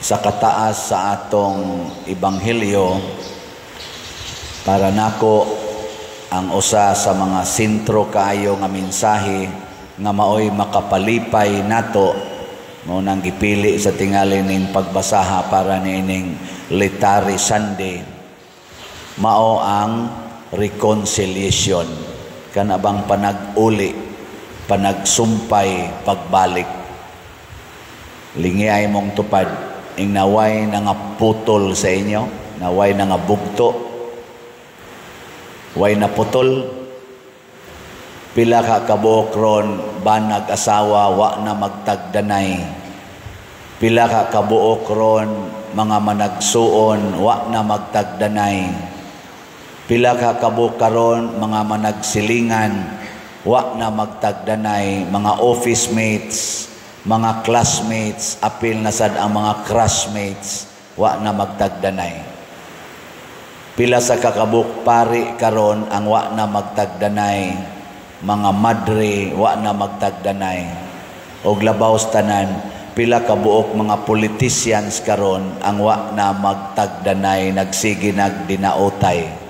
sa kataas sa atong ebanghelyo para nako ang usa sa mga sentro kaayo nga mensahe nga maoy makapalipay nato mo nang gipili sa tingali ning pagbasaha para niining Litary Sunday mao ang reconciliation kanabang panag-uli, panagsumpay, pagbalik. Lingi ay mong tupad ing naway na nga putol sa inyo, naway na nga bugto, way na putol. Pila ka kabuok ron banag asawa wa na magtagdanay. Pila ka kabuok ron mga managsuon wa na magtagdanay. Pila ka kabuok karon mga managsilingan wa na magtagdanay. Mga office mates, mga classmates, apil na sad ang mga crushmates wa na magtagdanay. Pila sa kakabuk pari karon ang wa na magtagdanay, mga madre wa na magtagdanay. Og labaw tanan, pila ka buok mga politicians karon ang wa na magtagdanay, nagsige nagdinaotay.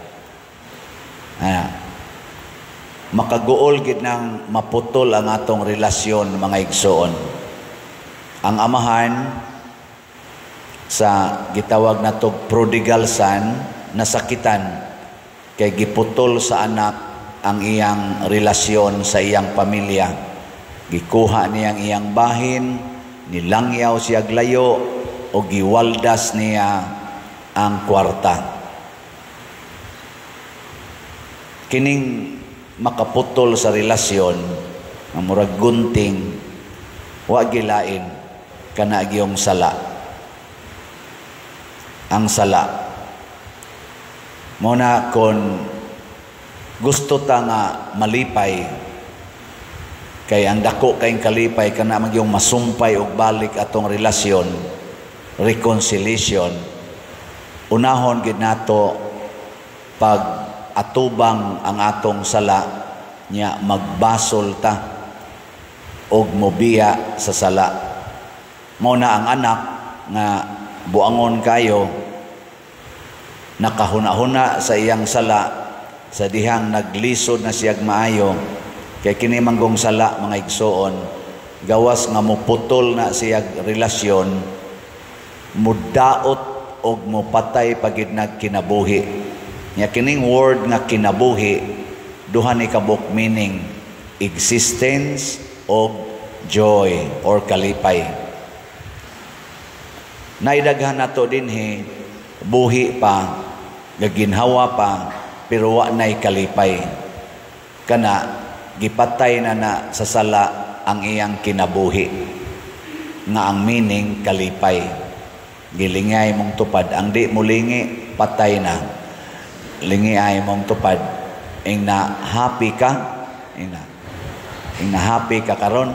Makaguol gid nang maputol ang atong relasyon mga igsoon. Ang amahan sa gitawag natog prodigal son nasakitan kay giputol sa anak ang iyang relasyon sa iyang pamilya. Gikuha niya ang iyang bahin, nilangyaw siya glayo o giwaldas niya ang kwarta. Kining makaputol sa relasyon ang murag gunting wa gilain kana giyong sala. Ang sala mo na kon gusto ta nga malipay kay ang dako kayong kalipay kana magyong masumpay og balik atong relasyon, reconciliation. Unahon gid nato pag atubang ang atong sala nya magbasol ta og mobiya sa sala. Mao na ang anak nga buangon kayo nakahuna-huna sa iyang sala sa dihang naglisod na siyag maayo kay kini manggong sala mga igsoon gawas nga moputol na siyag relasyon mudaot og mopatay pagid nagkinabuhi. Nya kining word nga kinabuhi duha ni kabuk meaning existence og joy or kalipay. Naidaghan nato dinhi buhi pa gaginhawa pa pero wa nay kalipay. Kana gipatay na sa sala ang iyang kinabuhi nga ang meaning kalipay. Gilingay mong tupad ang di mulingi patay na. Lingi ay mong tupad ing na happy ka ing na happy ka karon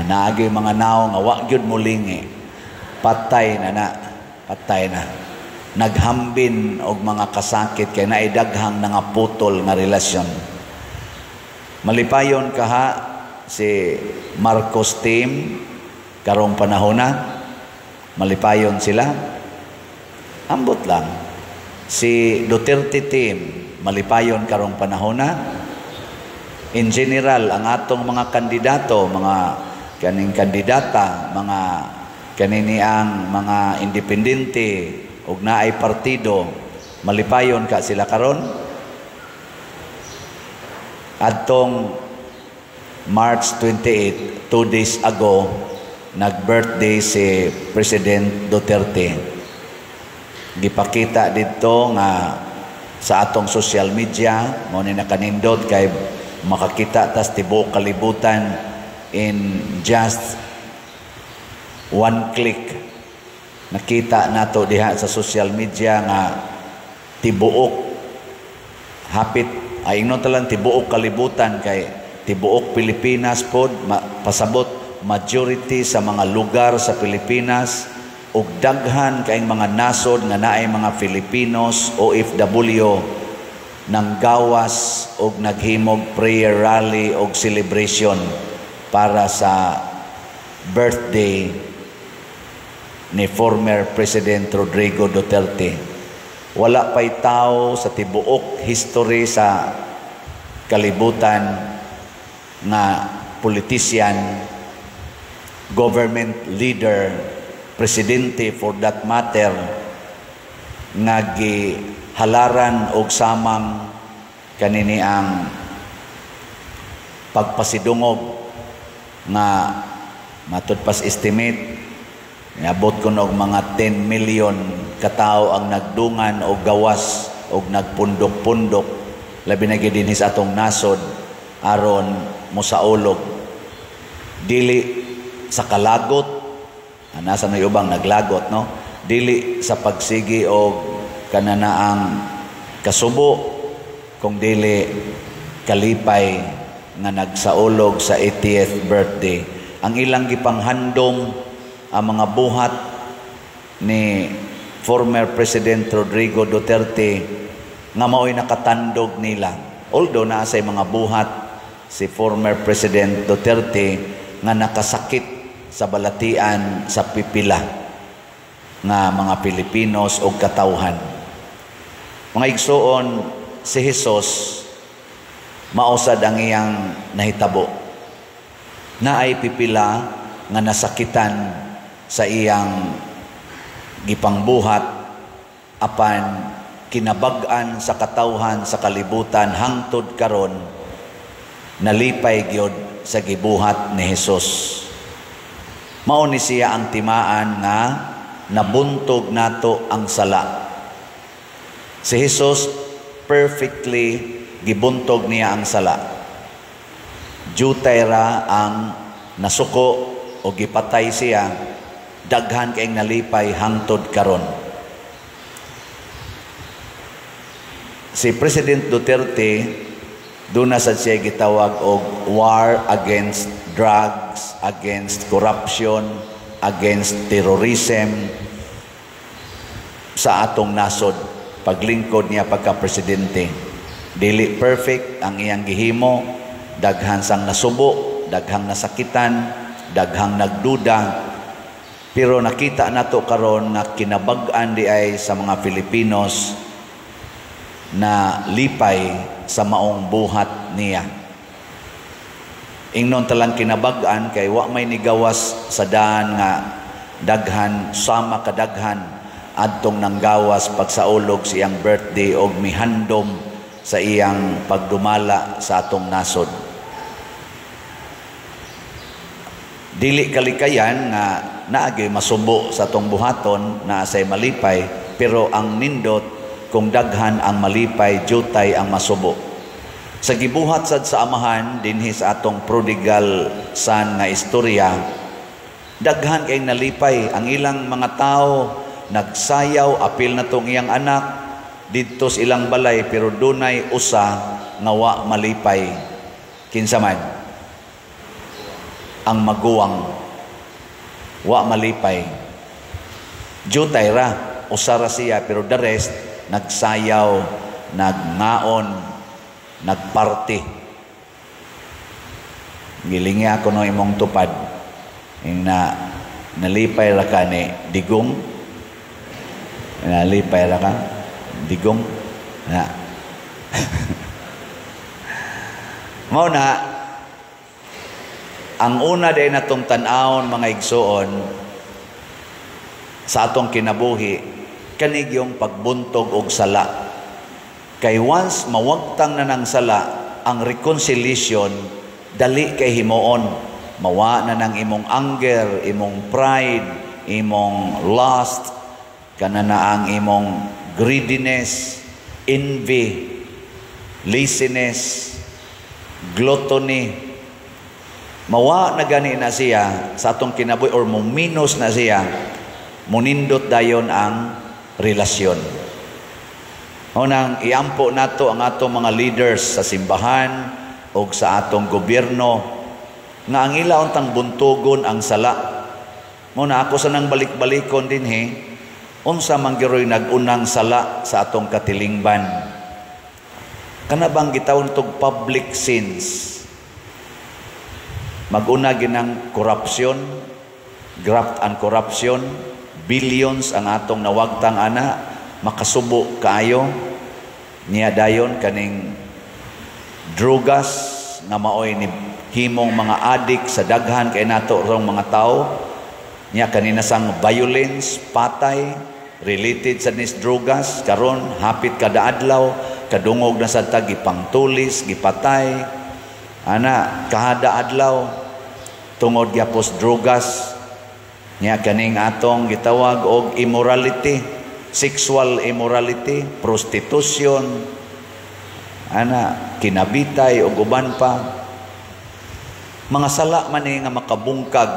naagi mga naong nga wa gyud mulingi patay na naghambin og mga kasakit kay naidaghang nga putol nga relasyon. Malipayon kaha si Marcos team karong panahon na malipayon sila ambot lang. Si Duterte team malipayon karong panahon na. In general ang atong mga kandidato, mga kaning kandidata, mga kanini ang mga independente ug naay partido malipayon ka sila karon. Adtong March 28, 2 days ago, nag-birthday si President Duterte. Gipakita dito nga sa atong social media mo ni nakanindot kay makakita tas tibuok kalibutan in just one click. Nakita nato diha sa social media nga tibuok hapit ay ingnon talang tibuok kalibutan kay tibuok Pilipinas pod pasabot majority sa mga lugar sa Pilipinas ug daghan kaayong mga nasod nga naay mga Filipinos OFW nang gawas og naghimog prayer rally og celebration para sa birthday ni former President Rodrigo Duterte. Wala pa'y tao sa tibuok history sa kalibutan nga politician, government leader, presidente for that matter, nga gihalaran og samang kanini ang pagpasidungog nga matud pas estimate niabot ko og mga 10 million katao ang nagdungan o gawas o nagpundok-pundok labi na gid dinhi sa atong nasod aron mosaulog dili sa kalagot nasa na ubang naglagot no dili sa pagsigi og kananaang kasubo kung dili kalipay nga nagsaulog sa 80th birthday ang ilang gipanghandom ang mga buhat ni former President Rodrigo Duterte nga mao'y nakatandog nila. Although naasay mga buhat si former President Duterte nga nakasakit sa balatian sa pipila nga mga Pilipinos o katawhan. Mga igsoon, si Jesus mausad ang iyang nahitabo. Naay pipila nga nasakitan sa iyang gipangbuhat apan kinabag-an sa katawhan sa kalibutan hangtod karon nalipay gyud sa gibuhat ni Jesus. Mao ni siya ang timaan nga nabuntog nato ang sala. Si Jesus perfectly gibuntog niya ang sala. Jutay ra ang nasuko o gipatay siya, daghan kayong nalipay hangtod karon. Si President Duterte, doon na sa siya gitawag og war against drugs, against corruption, against terrorism sa atong nasod. Paglingkod niya pagka-presidente. Dili perfect ang iyang gihimo, daghan sang nasubo, daghang nasakitan, daghang nagduda, pero nakita nato karon nga kinabag-an di ay sa mga Filipinos na lipay sa maong buhat niya. Ingnon talang kinabag-an kay wa may nigawas sa daan nga daghan sama kadaghan adtong nanggawas pagsaulog sa iyang birthday og mihandom sa iyang pagdumala sa atong nasod. Dili kalikayan nga naagay masubo sa atong buhaton na asay malipay, pero ang nindot kung daghan ang malipay, jutay ang masubo. Sa gibuhat sad sa amahan dinhi sa atong prodigal son nga istorya, daghan kay nalipay ang ilang mga tao nagsayaw apil na tong iyang anak didto sa ilang balay, pero dunay usa nga wa malipay. Kinsa man? Ang maguwang wa malipay. Jutay ra, usara siya, pero the rest nagsayaw, nagngaon, nagparty. Gilingi ako no imong tupad na nalipay ra ka ni digong, nalipay ra ka digong na mao na ang una day natong tan-awon mga igsoon sa atong kinabuhi kanig yung pagbuntog og sala. Kay once mawagtang na ng sala, ang reconciliation dali kay himuon. Mawa na ng imong anger, imong pride, imong lust, kana na ang imong greediness, envy, laziness, gluttony. Mawa na gani na siya sa atong kinabuhi or muminos na siya, munindot dayon ang relasyon. Unang iampo nato ang atong mga leaders sa simbahan o sa atong gobyerno nga ang ila untang buntugon ang sala. Muna ako sa nang balik-balikon din unsa man gyroy nag-unang sala sa atong katilingban. Kana bang gitawon tog public sins? Maguna ginang corruption, graft and corruption, billions ang atong nawagtang ana, makasubo kaayo niya dayon kaning drugas nga maoy ni himong mga adik sa daghan kay nato rong mga tao niya kanina sang violence, patay related sa nis drugas karon hapit kada adlaw kadungog na sa tag gipangtulis, gipatay ana kahada adlaw tungod gyapos drugas niya kaning atong gitawag og immorality, sexual immorality, prostitution, ana kinabitay ug uban pa mga sala man nga makabungkag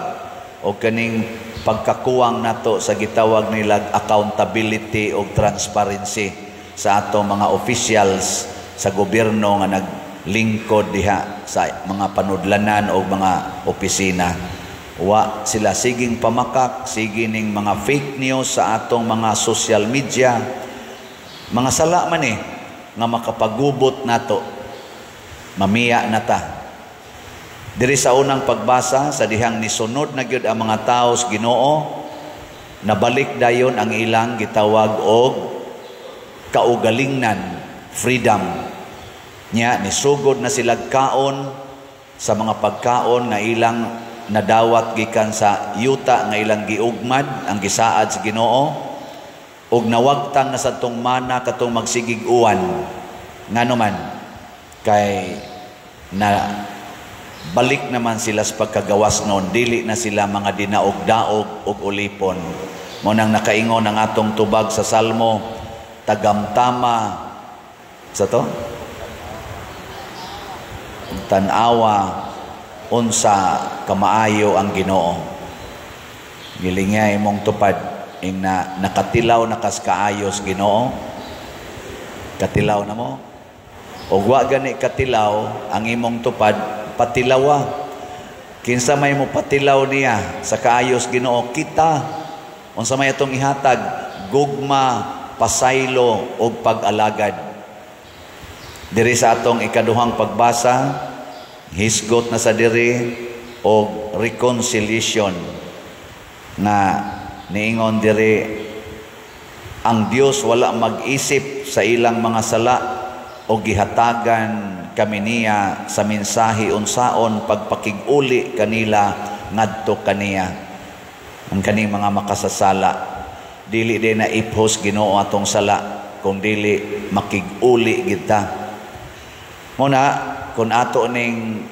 o kaning pagkakuwang nato sa gitawag nilag accountability o transparency sa atong mga officials sa gobyerno nga naglingkod diha sa mga panudlanan o mga opisina. Wa sila siging pamakak, siging mga fake news sa atong mga social media. Mga sala man nga makapagubot nato. Mamiya na ta. Diri sa unang pagbasa sa dihang nisunod na gyud ang mga tao sa Ginoo, nabalik dayon ang ilang gitawag og kaugalingnan, freedom. Nya nisugod na sila kaon sa mga pagkaon nga ilang nadawat gikan sa yuta nga ilang giugmad ang gisaad sa Ginoo ug nawagtang na sa tong mana katong magsigig-uwan ngano man kay na balik naman sila sa pagkagawas noon, dili na sila mga dinaog-daog ug ulipon. Mo nang nakaingon ang atong tubag sa Salmo, tagamtama sa to tanawa unsa kamaayo ang Ginoo. Gilingay imong tupad ing na nakatilaw na kas kaayos Ginoo. Katilaw na mo. O wa gani katilaw ang imong tupad patilawa. Kinsa may mo patilaw niya sa kaayos Ginoo kita. Unsa may atong ihatag gugma, pasaylo og pag-alagad. Diri sa atong ikaduhang pagbasa, hisgot na sa diri o reconciliation na niingon diri ang Dios wala mag-isip sa ilang mga sala o gihatagan kami niya sa mensahe unsaon pagpakig-uli kanila ngadto kaniya ang kaning mga makasasala dili din na iphos Ginoo atong sala kung dili makig-uli kita muna kung ato ning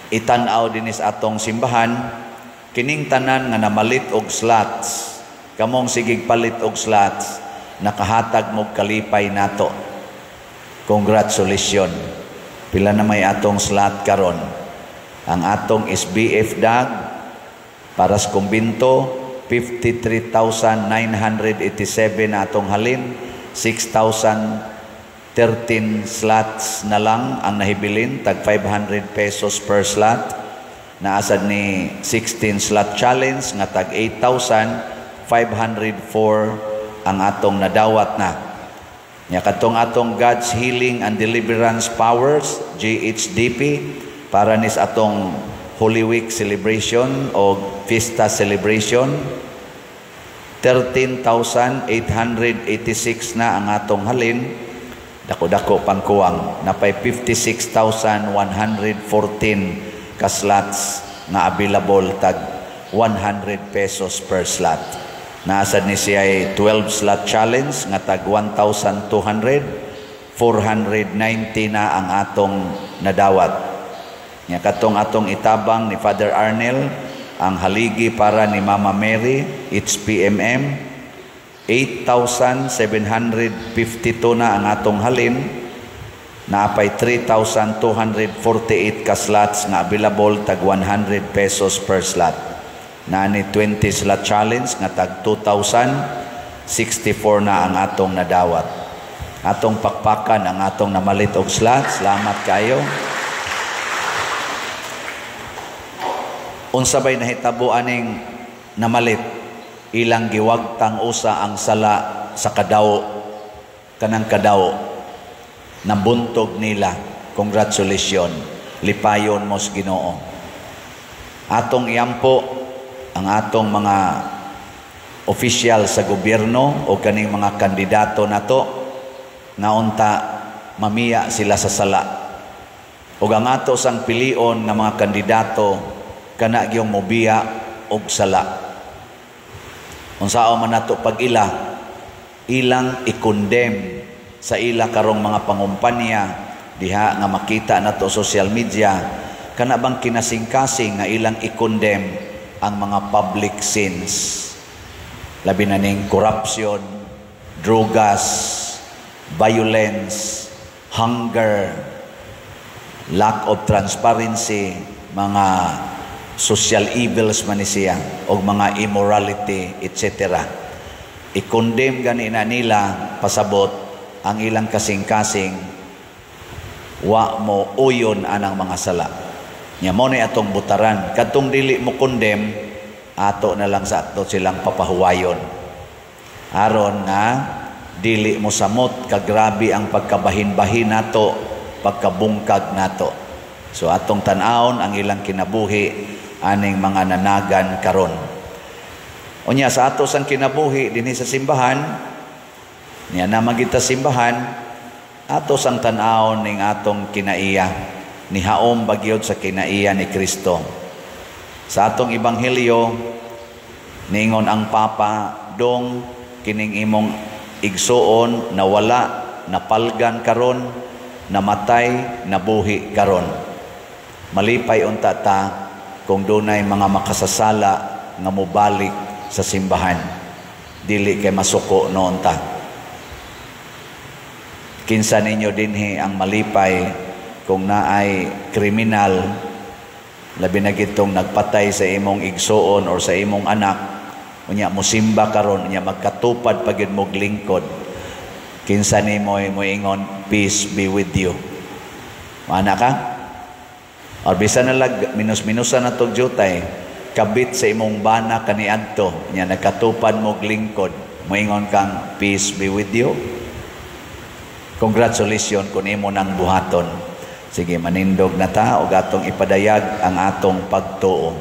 itan-aw dinis atong simbahan kining tanan nga namalit og slots kamong sigig palit og slots nakahatag mo kalipay nato. Congratulations. Pila na may atong slot karon. Ang atong SBF DAG para sa kumbinto 53,987 na atong halin, 6,013 slots na lang ang nahibilin, tag 500 pesos per slot. Naasad ni 16 slot challenge nga tag 8,504 ang atong nadawat na. Nya katong atong God's Healing and Deliverance Powers GHDP para nis atong Holy Week celebration o Fiesta celebration 13,886 na ang atong halin. Dako-dako pangkuwang napay 56,114 ka slots nga available tag 100 pesos per slot. Naasad ni siya ay 12 slot challenge nga tag 1,200, 490 na ang atong nadawat. Nya katong atong itabang ni Father Arnel ang haligi para ni Mama Mary HPMM 8,752 na ang atong halin. Naapay 3,248 ka slots nga available tag 100 pesos per slot. Nani 20 slot challenge nga tag 2,064 na ang atong nadawat. Atong pakpakan ang atong namalit og slot. Salamat kayo. Unsa bay nahitabo aning namalit ilang giwagtang usa ang sala sa kadawo kanang kadawo nabuntog nila. Congratulations, lipayon mo sa Ginoo. Atong iampo ang atong mga opisyal sa gobyerno o kaning mga kandidato nato nga unta mamiya sila sa sala. O ang ato sang pilion nga mga kandidato kana gyung mobiya og sala. Unsao man nato pag ilang i-condemn sa ila karong mga pangumpanya diha nga makita nato social media, kana bang kinasing-kasing nga ilang i-condemn ang mga public sins. Labi na ning corruption, drugas, violence, hunger, lack of transparency, mga social evils man siya o mga immorality, etc. I-condemn gani na nila pasabot ang ilang kasing-kasing wa mo uyon anang mga sala. Nya mo ni atong butaran. Kadtong dili mo condemn, ato na lang sa ato silang papahuwayon. Aron nga dili mo samot kagrabe ang pagkabahin-bahin nato, pagkabungkag nato. So atong tan-awon ang ilang kinabuhi aning mga nanagan karon. Unya sa ato sang kinabuhi dinhi sa simbahan, niya na magita simbahan, ato sang tan-awon ning atong kinaiya, ni haom bagyod sa kinaiya ni Kristo. Sa atong ebanghelyo ningon ang Papa, dong kining imong igsuon nawala, napalgan karon, namatay, nabuhi karon. Malipay unta ta kung dunay mga makasasala nga mobalik sa simbahan. Dili kay masuko noon ta. Kinsa ninyo dinhi ang malipay kung naay kriminal, labi na gitong nagpatay sa imong igsuon or sa imong anak, unya musimba karon, unya magkatupad pagid mo lingkod. Kinsa nimo moingon, peace be with you. Mana ka? Or bisan na lag minus-minusan na tog jutay, kabit sa imong bana kaniadto, unya nagkatupad mo lingkod, moingon kang peace be with you. Congratulations kung imo nang buhaton. Sige, manindog na ta o gatong ipadayag ang atong pagtuo.